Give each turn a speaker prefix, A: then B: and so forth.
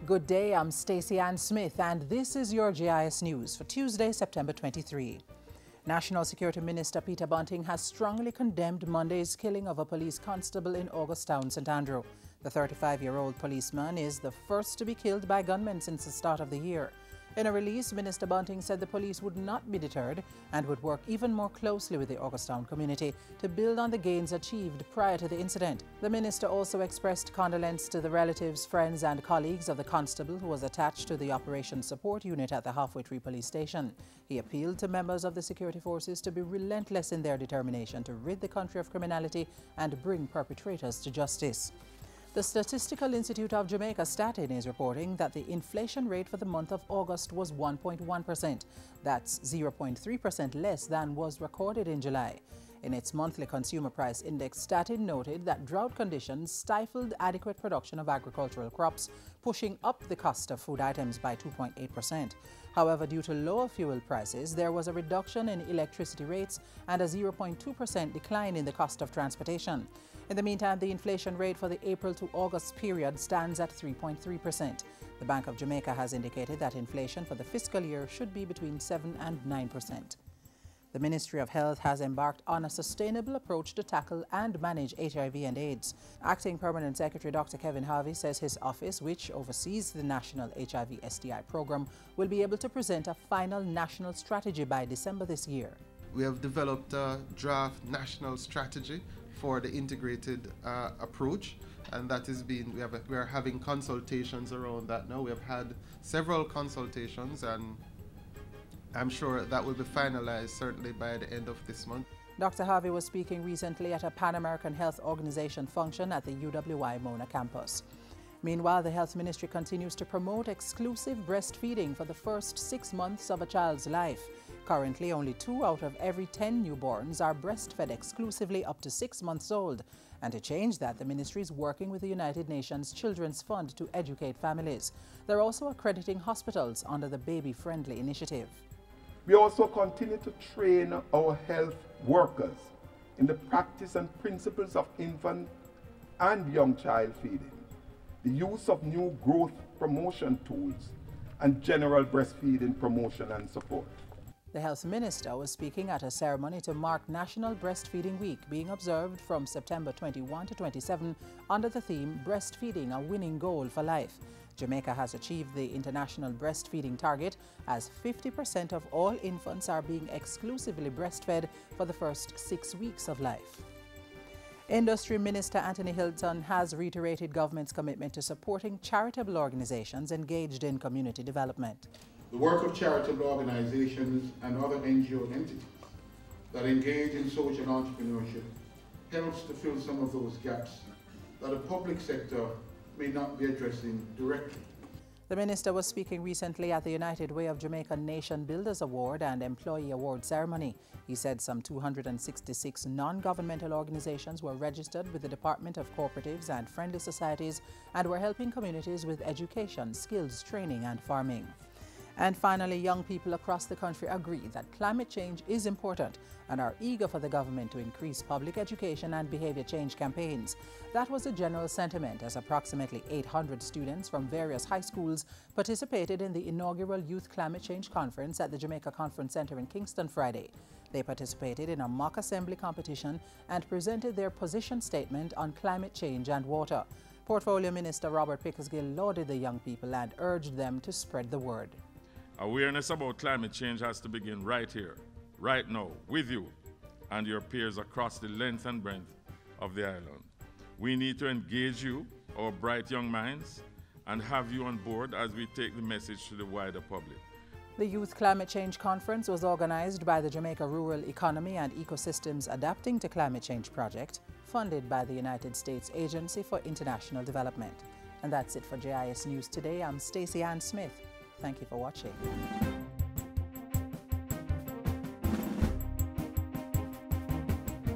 A: Good day, I'm Stacey Ann Smith, and this is your JIS News for Tuesday, September 23. National Security Minister Peter Bunting has strongly condemned Monday's killing of a police constable in Augustown, St. Andrew. The 35-year-old policeman is the first to be killed by gunmen since the start of the year. In a release, Minister Bunting said the police would not be deterred and would work even more closely with the Augustown community to build on the gains achieved prior to the incident. The minister also expressed condolence to the relatives, friends and colleagues of the constable who was attached to the Operation Support Unit at the Halfway Tree Police Station. He appealed to members of the security forces to be relentless in their determination to rid the country of criminality and bring perpetrators to justice. The Statistical Institute of Jamaica Statin is reporting that the inflation rate for the month of August was 1.1%. That's 0.3% less than was recorded in July. In its monthly consumer price index, Statin noted that drought conditions stifled adequate production of agricultural crops, pushing up the cost of food items by 2.8%. However, due to lower fuel prices, there was a reduction in electricity rates and a 0.2% decline in the cost of transportation. In the meantime, the inflation rate for the April to August period stands at 3.3%. The Bank of Jamaica has indicated that inflation for the fiscal year should be between 7 and 9%. The Ministry of Health has embarked on a sustainable approach to tackle and manage HIV and AIDS. Acting Permanent Secretary Dr. Kevin Harvey says his office, which oversees the National HIV/STI program, will be able to present a final national strategy by December this year.
B: We have developed a draft national strategy for the integrated approach, and that is we are having consultations around that now. We have had several consultations, and I'm sure that will be finalized certainly by the end of this month.
A: Dr. Harvey was speaking recently at a Pan American Health Organization function at the UWI Mona campus. Meanwhile, the Health Ministry continues to promote exclusive breastfeeding for the first 6 months of a child's life. Currently, only 2 out of every 10 newborns are breastfed exclusively up to 6 months old. And to change that, the ministry is working with the United Nations Children's Fund to educate families. They're also accrediting hospitals under the Baby Friendly initiative.
C: We also continue to train our health workers in the practice and principles of infant and young child feeding, the use of new growth promotion tools, and general breastfeeding promotion and support.
A: The health minister was speaking at a ceremony to mark National Breastfeeding Week, being observed from September 21 to 27 under the theme Breastfeeding, a Winning Goal for Life. Jamaica has achieved the international breastfeeding target as 50% of all infants are being exclusively breastfed for the first 6 weeks of life. Industry Minister Anthony Hilton has reiterated government's commitment to supporting charitable organizations engaged in community development.
D: The work of charitable organizations and other NGO entities that engage in social entrepreneurship helps to fill some of those gaps that the public sector may not be addressing directly.
A: The minister was speaking recently at the United Way of Jamaica Nation Builders Award and Employee Award ceremony. He said some 266 non-governmental organizations were registered with the Department of Cooperatives and Friendly Societies and were helping communities with education, skills training and farming. And finally, young people across the country agree that climate change is important and are eager for the government to increase public education and behavior change campaigns. That was the general sentiment as approximately 800 students from various high schools participated in the inaugural Youth Climate Change Conference at the Jamaica Conference Center in Kingston Friday. They participated in a mock assembly competition and presented their position statement on climate change and water. Portfolio Minister Robert Pickersgill lauded the young people and urged them to spread the word.
E: Awareness about climate change has to begin right here, right now, with you and your peers across the length and breadth of the island. We need to engage you, our bright young minds, and have you on board as we take the message to the wider public.
A: The Youth Climate Change Conference was organized by the Jamaica Rural Economy and Ecosystems Adapting to Climate Change project, funded by the United States Agency for International Development. And that's it for JIS News today. I'm Stacey Ann Smith. Thank you for watching.